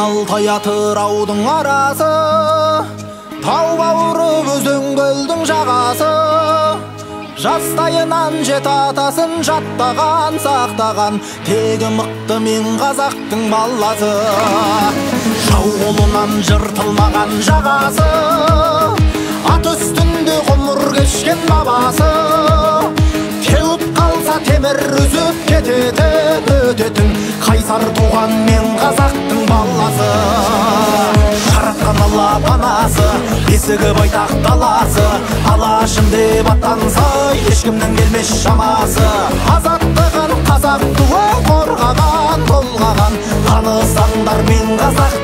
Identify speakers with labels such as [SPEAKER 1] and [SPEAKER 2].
[SPEAKER 1] Алтай Атыраудың арасы, тау бауыры өзен көлдің жағасы. Жастайынан жет атасын жаттаған, сақтаған, тегі мықты мен қазақтың баласы. Жау қолынан жыртылмаған жағасы, ат үстінде ғұмыр кешкен бабасы. Теуіп қалса темір үзіп кететін, өтетін, қайсар туған мен қазақтың баласы. Жаратқан Алла панасы, бесігі байтақ даласы. Алашым деп аттанса, ешкімнің келмес шамасы. Азаттығын қазақ туы қорғаған, толғаған, танысаңдар мен қазақ